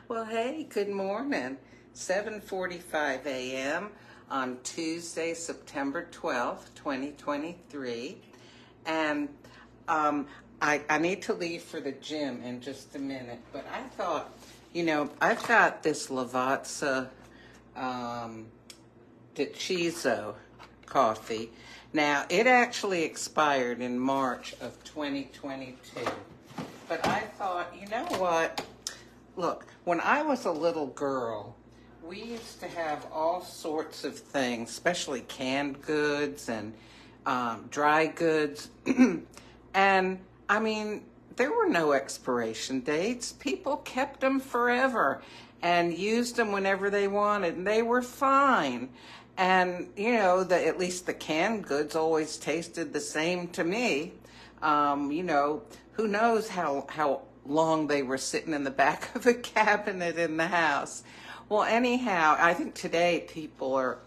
Well, hey, good morning. 7:45 a.m. on Tuesday, September 12th, 2023. And um, I need to leave for the gym in just a minute, but I thought, I've got this Lavazza Deciso coffee. Now, it actually expired in March of 2022. But I thought, you know what? Look, when I was a little girl, we used to have all sorts of things, especially canned goods and dry goods. And I mean, there were no expiration dates. People kept them forever and used them whenever they wanted, and they were fine. And, at least the canned goods always tasted the same to me. Who knows how long they were sitting in the back of a cabinet in the house. Well, anyhow, I think today people are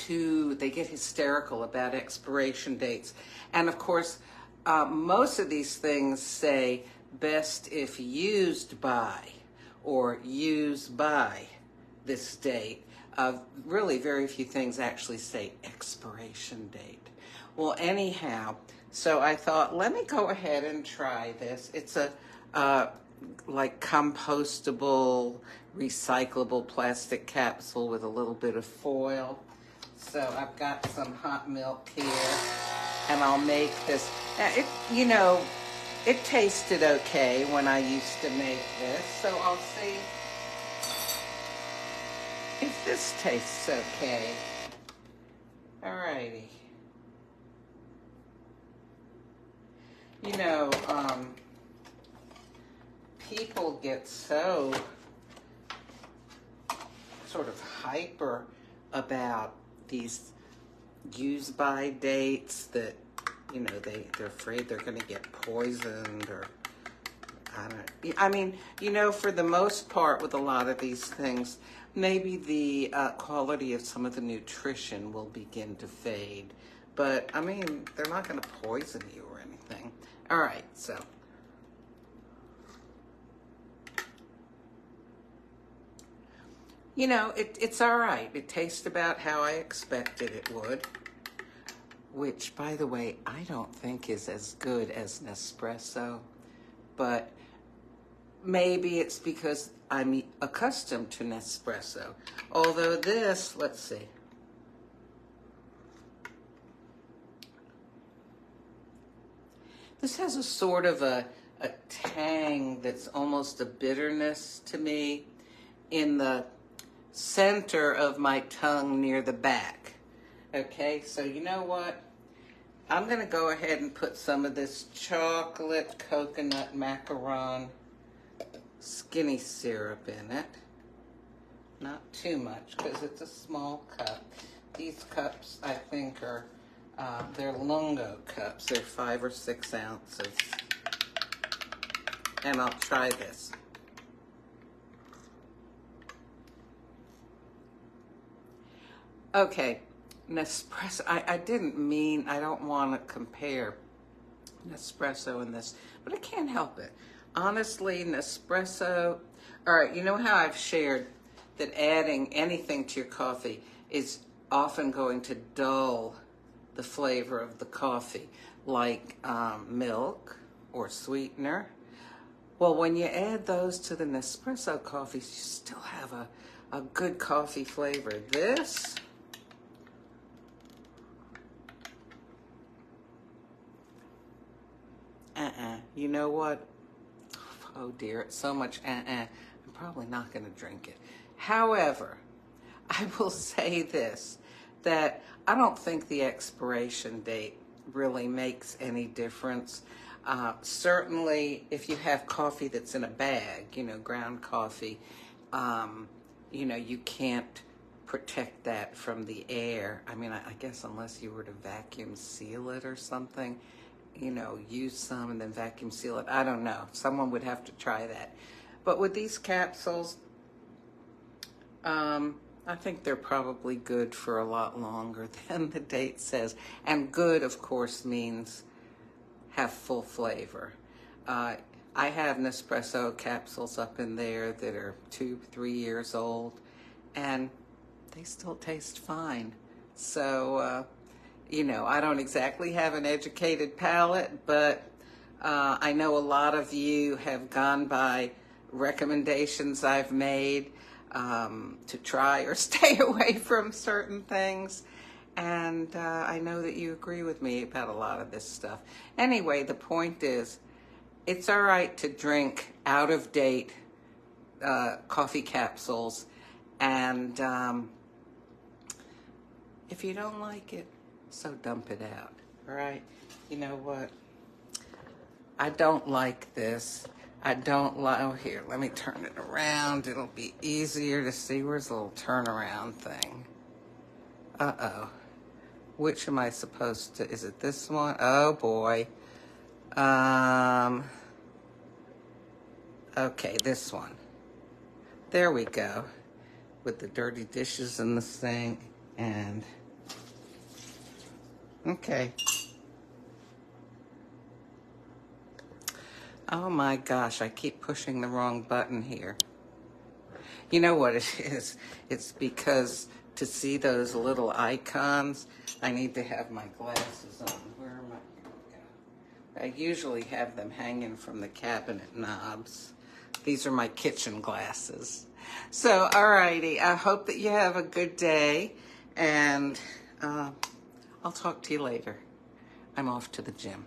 they get hysterical about expiration dates. And of course, most of these things say best if used by or used by this date. Really very few things actually say expiration date. Well, anyhow, so I thought, let me go ahead and try this. It's a like compostable, recyclable plastic capsule with a little bit of foil. So I've got some hot milk here, and I'll make this. Now, it tasted okay when I used to make this, so I'll see if this tastes okay. Alrighty. People get so sort of hyper about these use by dates that, they're afraid they're going to get poisoned or, for the most part with a lot of these things, maybe the quality of some of the nutrition will begin to fade. But, they're not going to poison you or anything. All right, so. It's all right. It tastes about how I expected it would. Which, by the way, I don't think is as good as Nespresso. But maybe it's because I'm accustomed to Nespresso. Although this, let's see. This has a sort of a tang that's almost a bitterness to me in the center of my tongue near the back. Okay, so you know what? I'm going to go ahead and put some of this chocolate coconut macaron skinny syrup in it. Not too much because it's a small cup. These cups, I think, are they're Lungo cups. They're 5 or 6 ounces. And I'll try this. Okay, Nespresso, I didn't mean, I don't want to compare Nespresso and this, but I can't help it. Honestly, Nespresso, all right, you know how I've shared that adding anything to your coffee is often going to dull the flavor of the coffee, like milk or sweetener. Well, when you add those to the Nespresso coffees, you still have a good coffee flavor. This, you know what? Oh dear, it's so much I'm probably not going to drink it. However, I will say this, that I don't think the expiration date really makes any difference. Certainly, if you have coffee that's in a bag, ground coffee, you can't protect that from the air. I guess unless you were to vacuum seal it or something, use some and then vacuum seal it. I don't know. Someone would have to try that. But with these capsules, I think they're probably good for a lot longer than the date says. And good, of course, means have full flavor. I I have Nespresso capsules up in there that are 2-3 years old, and they still taste fine. So, you know, I don't exactly have an educated palate, but I know a lot of you have gone by recommendations I've made to try or stay away from certain things. And I know that you agree with me about a lot of this stuff. Anyway, the point is, it's all right to drink out-of-date coffee capsules, and if you don't like it, so dump it out, all right? You know what? I don't like this. I don't like, oh, here, let me turn it around. It'll be easier to see. Where's the little turnaround thing? Uh-oh. Which am I supposed to, is it this one? Oh, boy. Okay, this one. There we go. With the dirty dishes in the sink, and okay. Oh my gosh, I keep pushing the wrong button here. You know what it is? It's because to see those little icons, I need to have my glasses on. Where am I? I usually have them hanging from the cabinet knobs. These are my kitchen glasses. So, alrighty, I hope that you have a good day, and I'll talk to you later. I'm off to the gym.